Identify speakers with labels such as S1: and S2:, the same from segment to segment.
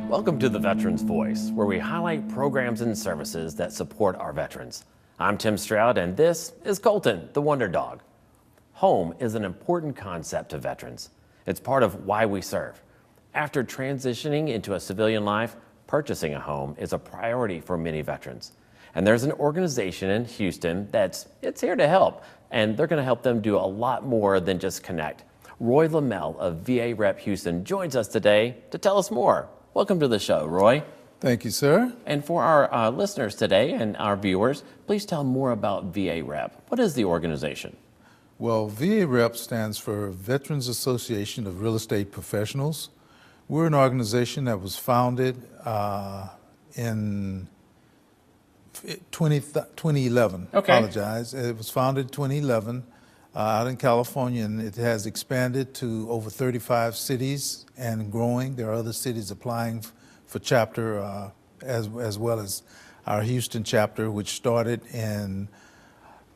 S1: Welcome to the Veterans Voice, where we highlight programs and services that support our veterans. I'm Tim Stroud, and this is Colton, the Wonder Dog. Home is an important concept to veterans. It's part of why we serve. After transitioning into a civilian life, purchasing a home is a priority for many veterans. And there's an organization in Houston it's here to help, and they're going to help them do a lot more than just connect. Roy Lamel of VA Rep Houston joins us today to tell us more. Welcome to the show, Roy.
S2: Thank you, sir.
S1: And for our listeners today and our viewers, please tell more about VA Rep. What is the organization?
S2: Well, VA Rep stands for Veterans Association of Real Estate Professionals. We're an organization that was founded in 2011.
S1: Okay.
S2: Apologize. It was founded in 2011 out in California, and it has expanded to over 35 cities and growing. There are other cities applying for chapter as well as our Houston chapter, which started in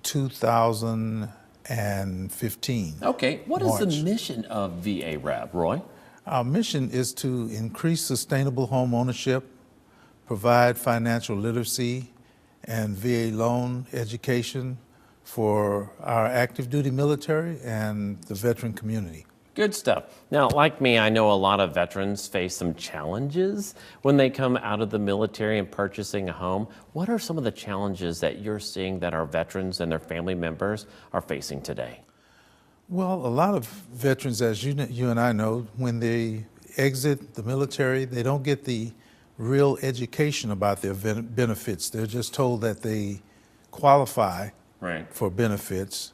S2: 2015.
S1: Okay, what
S2: March.
S1: is the mission of VA Rep, Roy?
S2: Our mission is to increase sustainable home ownership, provide financial literacy and VA loan education for our active duty military and the veteran community.
S1: Good stuff. Now, like me, I know a lot of veterans face some challenges when they come out of the military and purchasing a home. What are some of the challenges that you're seeing that our veterans and their family members are facing today?
S2: Well, a lot of veterans, as you and I know, when they exit the military, they don't get the real education about their benefits. They're just told that they qualify for benefits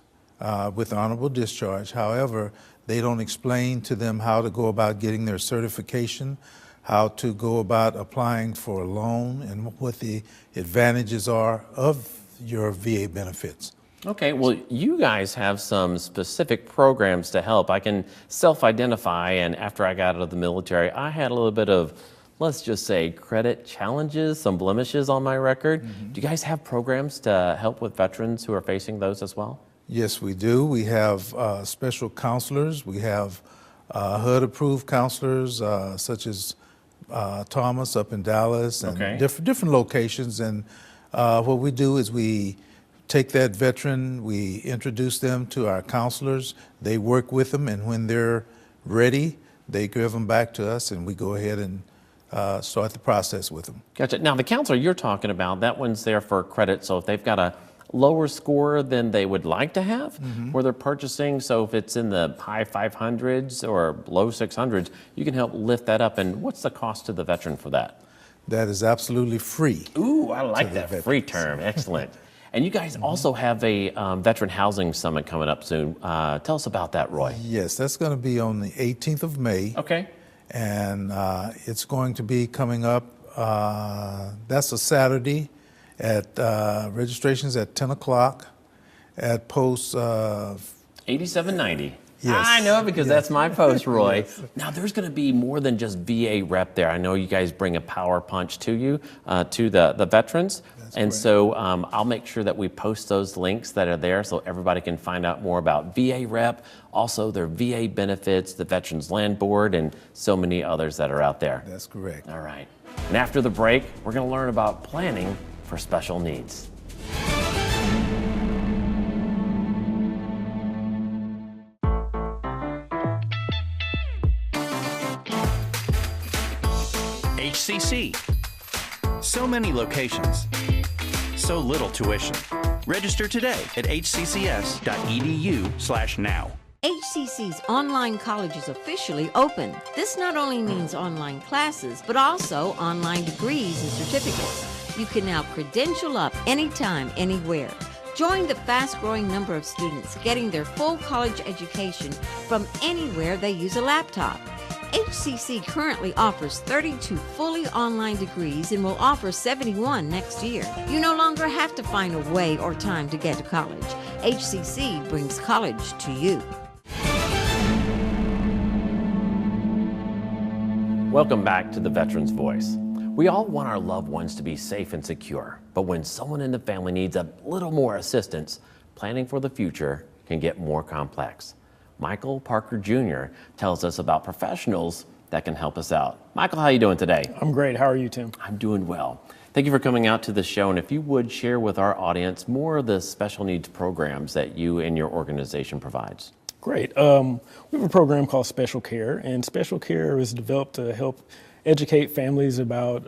S2: with honorable discharge. However, they don't explain to them how to go about getting their certification, how to go about applying for a loan, and what the advantages are of your VA benefits.
S1: Okay, well, you guys have some specific programs to help. I can self-identify, and after I got out of the military, I had a little bit of, let's just say, credit challenges, some blemishes on my record. Mm-hmm. Do you guys have programs to help with veterans who are facing those as well?
S2: Yes, we do. We have special counselors. We have HUD-approved counselors, such as Thomas up in Dallas, and different locations. And what we do is we take that veteran, we introduce them to our counselors. They work with them, and when they're ready, they give them back to us, and we go ahead and start the process with them.
S1: Gotcha. Now, the counselor you're talking about, that one's there for credit. So if they've got a lower score than they would like to have, where they're purchasing, so if it's in the high 500s or low 600s, you can help lift that up. And what's the cost to the veteran for that?
S2: That is absolutely free.
S1: Ooh, I like that free term. Excellent. And you guys also have a Veteran Housing Summit coming up soon. Tell us about that, Roy.
S2: Yes, that's going to be on the 18th of May.
S1: Okay.
S2: And it's going to be coming up, that's a Saturday, at registrations at 10 o'clock at post
S1: 8790.
S2: Yes.
S1: I know because that's my post, Roy. Yes. Now, there's going to be more than just VA Rep there. I know you guys bring a power punch to you, to the veterans. That's and correct. So I'll make sure that we post those links that are there so everybody can find out more about VA Rep, also their VA benefits, the Veterans Land Board, and so many others that are out there.
S2: That's correct.
S1: All right. And after the break, we're going to learn about planning for special needs.
S3: HCC. So many locations. So little tuition. Register today at hccs.edu/now.
S4: HCC's online college is officially open. This not only means online classes, but also online degrees and certificates. You can now credential up anytime, anywhere. Join the fast-growing number of students getting their full college education from anywhere they use a laptop. HCC currently offers 32 fully online degrees and will offer 71 next year. You no longer have to find a way or time to get to college. HCC brings college to you.
S1: Welcome back to the Veterans Voice. We all want our loved ones to be safe and secure, but when someone in the family needs a little more assistance, planning for the future can get more complex. Michael Parker Jr. tells us about professionals that can help us out. Michael, how are you doing today?
S5: I'm great. How are you, Tim?
S1: I'm doing well. Thank you for coming out to the show. And if you would share with our audience more of the special needs programs that you and your organization provides.
S5: Great. We have a program called Special Care, and Special Care is developed to help educate families about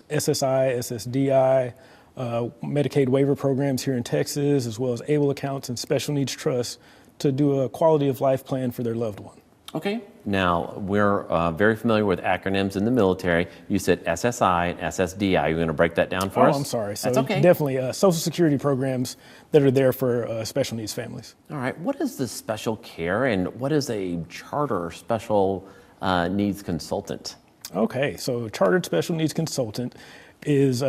S5: SSI, SSDI, Medicaid waiver programs here in Texas, as well as ABLE accounts and special needs trusts to do a quality of life plan for their loved one.
S1: Okay. Now, we're very familiar with acronyms in the military. You said SSI and SSDI. You're going to break that down for us?
S5: Oh, I'm sorry. So
S1: that's okay.
S5: Definitely Social Security programs that are there for special needs families.
S1: All right. What is the Special Care and what is a charter special needs consultant?
S5: Okay. So Chartered Special Needs Consultant is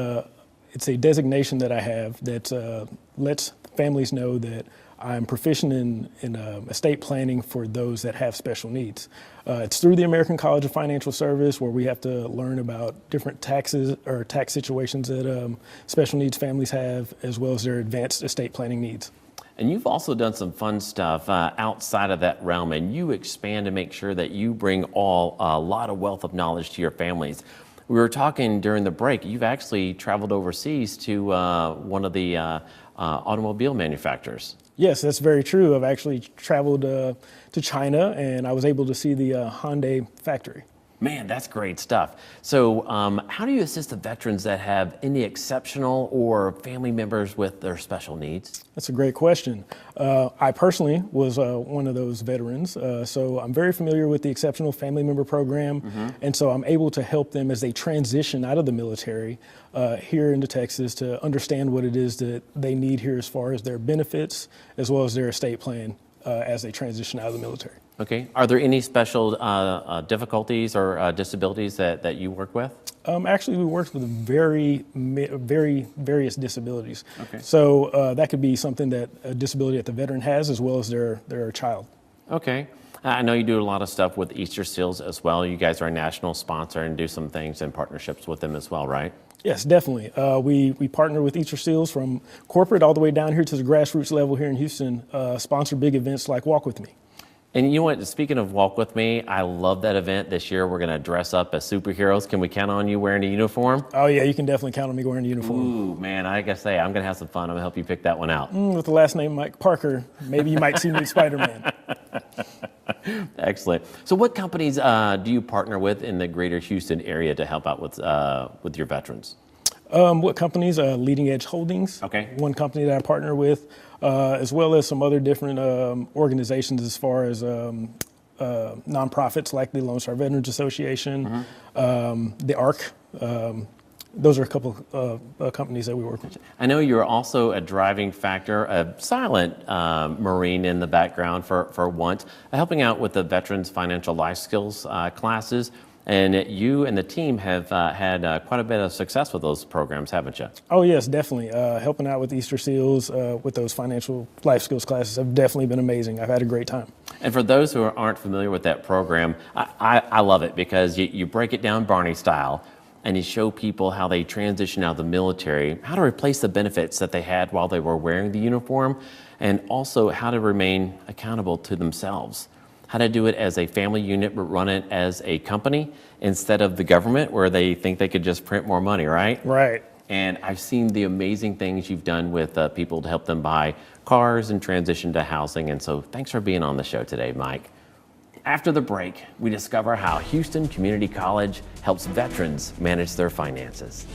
S5: it's a designation that I have that lets families know that I'm proficient in estate planning for those that have special needs. It's through the American College of Financial Service, where we have to learn about different taxes or tax situations that special needs families have, as well as their advanced estate planning needs.
S1: And you've also done some fun stuff outside of that realm, and you expand to make sure that you bring a lot of wealth of knowledge to your families. We were talking during the break, you've actually traveled overseas to one of the automobile manufacturers.
S5: Yes, that's very true. I've actually traveled to China, and I was able to see the Hyundai factory.
S1: Man, that's great stuff. So how do you assist the veterans that have any exceptional or family members with their special needs?
S5: That's a great question. I personally was one of those veterans, so I'm very familiar with the Exceptional Family Member Program, and so I'm able to help them as they transition out of the military here into Texas to understand what it is that they need here as far as their benefits, as well as their estate plan as they transition out of the military.
S1: Okay. Are there any special difficulties or disabilities that you work with?
S5: Actually, we work with very various disabilities.
S1: Okay.
S5: So that could be something that a disability that the veteran has, as well as their child.
S1: Okay. I know you do a lot of stuff with Easter Seals as well. You guys are a national sponsor and do some things in partnerships with them as well, right?
S5: Yes, definitely. We partner with Easter Seals from corporate all the way down here to the grassroots level here in Houston, sponsor big events like Walk With Me.
S1: And you know what, speaking of Walk With Me, I love that event this year. We're going to dress up as superheroes. Can we count on you wearing a uniform?
S5: Oh yeah, you can definitely count on me wearing a uniform.
S1: Ooh, man, I gotta say, I'm going to have some fun. I'm going to help you pick that one out.
S5: With the last name Mike Parker, maybe you might see me as Spider-Man.
S1: Excellent. So what companies do you partner with in the greater Houston area to help out with your veterans?
S5: What companies? Leading Edge Holdings.
S1: Okay.
S5: One company that I partner with, as well as some other different organizations as far as nonprofits like the Lone Star Veterans Association, the ARC. Those are a couple of companies that we work with.
S1: I know you're also a driving factor, a silent Marine in the background for once, helping out with the Veterans Financial Life Skills classes. And you and the team have had quite a bit of success with those programs, haven't you? Oh,
S5: yes, definitely. Helping out with Easter Seals, with those financial life skills classes have definitely been amazing. I've had a great time.
S1: And for those who aren't familiar with that program, I love it because you break it down Barney style and you show people how they transition out of the military, how to replace the benefits that they had while they were wearing the uniform, and also how to remain accountable to themselves. How to do it as a family unit, but run it as a company instead of the government where they think they could just print more money, right?
S5: Right.
S1: And I've seen the amazing things you've done with people to help them buy cars and transition to housing. And so thanks for being on the show today, Mike. After the break, we discover how Houston Community College helps veterans manage their finances.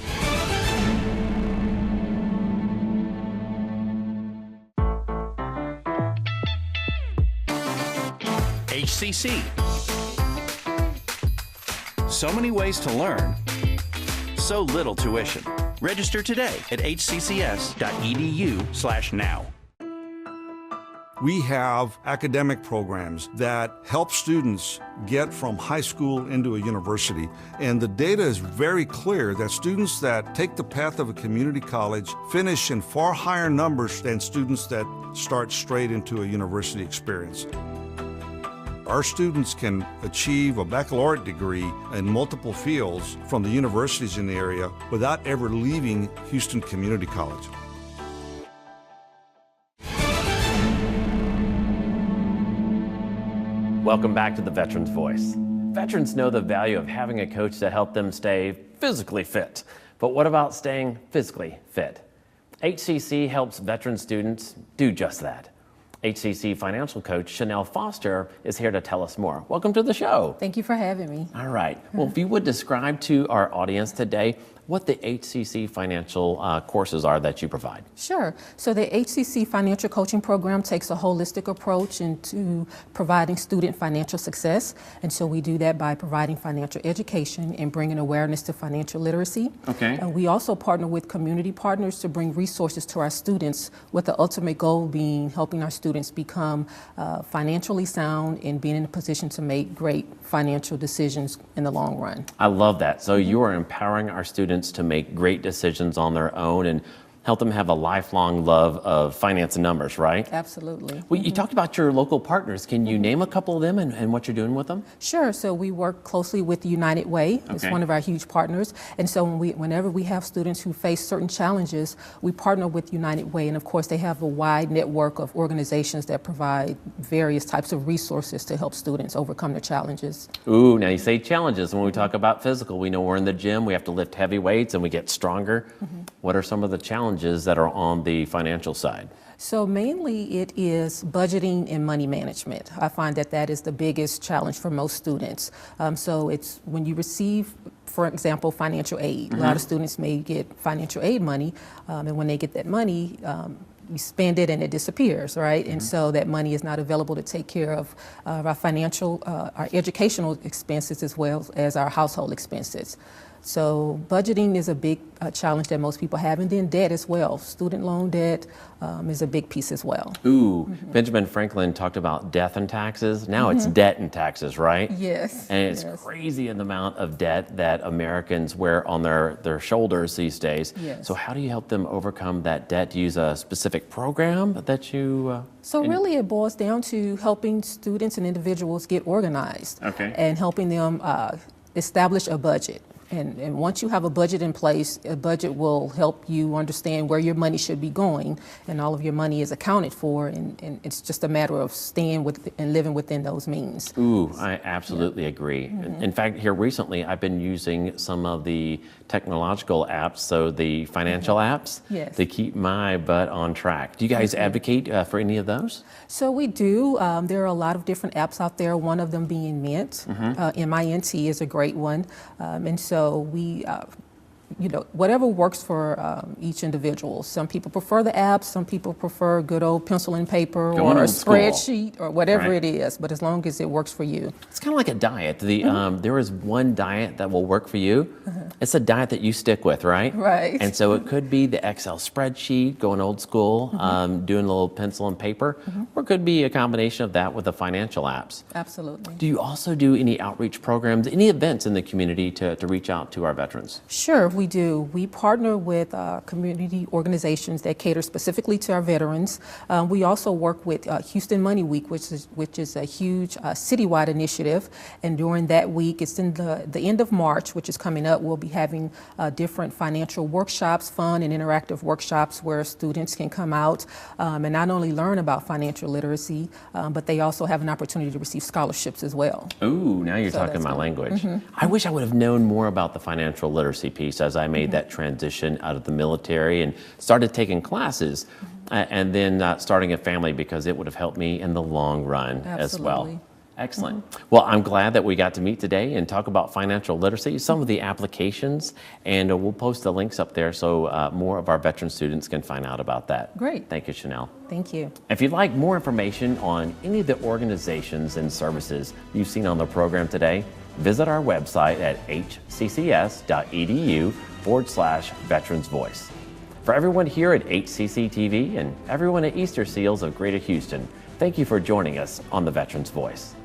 S3: HCC. So many ways to learn, so little tuition. Register today at hccs.edu/now.
S6: We have academic programs that help students get from high school into a university. And the data is very clear that students that take the path of a community college finish in far higher numbers than students that start straight into a university experience. Our students can achieve a baccalaureate degree in multiple fields from the universities in the area without ever leaving Houston Community College.
S1: Welcome back to the Veterans Voice. Veterans know the value of having a coach that helped them stay physically fit. But what about staying physically fit? HCC helps veteran students do just that. HCC financial coach Chanelle Foster is here to tell us more. Welcome to the show.
S7: Thank you for having me.
S1: All right. Well, if you would describe to our audience today what the HCC financial courses are that you provide.
S7: Sure. So the HCC financial coaching program takes a holistic approach into providing student financial success. And so we do that by providing financial education and bringing awareness to financial literacy.
S1: Okay.
S7: We also partner with community partners to bring resources to our students, with the ultimate goal being helping our students become financially sound and being in a position to make great financial decisions in the long run.
S1: I love that. So you are empowering our students to make great decisions on their own and help them have a lifelong love of finance and numbers, right?
S7: Absolutely.
S1: Well, you talked about your local partners. Can you name a couple of them and what you're doing with them?
S7: Sure. So we work closely with United Way. It's one of our huge partners. And so whenever we have students who face certain challenges, we partner with United Way. And of course, they have a wide network of organizations that provide various types of resources to help students overcome their challenges.
S1: Ooh, now you say challenges. When we talk about physical, we know we're in the gym, we have to lift heavy weights and we get stronger. What are some of the challenges that are on the financial side?
S7: So mainly it is budgeting and money management. I find that that is the biggest challenge for most students. So it's when you receive, for example, financial aid. A lot of students may get financial aid money, and when they get that money, we spend it and it disappears, right? And so that money is not available to take care of our financial, our educational expenses as well as our household expenses. So budgeting is a big challenge that most people have, and then debt as well. Student loan debt is a big piece as well.
S1: Ooh, Benjamin Franklin talked about death and taxes. Now it's debt and taxes, right?
S7: Yes.
S1: And it's crazy in the amount of debt that Americans wear on their shoulders these days.
S7: Yes.
S1: So how do you help them overcome that debt? Do you use a specific program that you...
S7: So really it boils down to helping students and individuals get organized. And helping them establish a budget. And once you have a budget in place, a budget will help you understand where your money should be going, and all of your money is accounted for, and it's just a matter of staying with and living within those means.
S1: Ooh, I absolutely agree. In fact, here recently, I've been using some of the technological apps, so the financial apps, to keep my butt on track. Do you guys advocate for any of those?
S7: So we do. There are a lot of different apps out there, one of them being Mint. MINT is a great one. And so we, whatever works for each individual. Some people prefer the apps, some people prefer good old pencil and paper or a spreadsheet or whatever it is, but as long as it works for you.
S1: It's kind of like a diet. There is one diet that will work for you. It's a diet that you stick with, right?
S7: Right.
S1: And so it could be the Excel spreadsheet, going old school, doing a little pencil and paper, or it could be a combination of that with the financial apps.
S7: Absolutely.
S1: Do you also do any outreach programs, any events in the community to reach out to our veterans?
S7: Sure, we do. We partner with community organizations that cater specifically to our veterans. We also work with Houston Money Week, which is a huge citywide initiative. And during that week, it's in the end of March, which is coming up, we'll be having different financial workshops, fun and interactive workshops where students can come out and not only learn about financial literacy, but they also have an opportunity to receive scholarships as well.
S1: Ooh, now you're talking my language. I wish I would have known more about the financial literacy piece as I made that transition out of the military and started taking classes and then starting a family, because it would have helped me in the long run as well. Excellent. Well, I'm glad that we got to meet today and talk about financial literacy, some of the applications, and we'll post the links up there so more of our veteran students can find out about that.
S7: Great.
S1: Thank you, Chanelle.
S7: Thank you. If
S1: you'd like more information on any of the organizations and services you've seen on the program today, visit our website at hccs.edu/Veterans Voice. For everyone here at HCC TV and everyone at Easter Seals of Greater Houston, thank you for joining us on the Veterans Voice.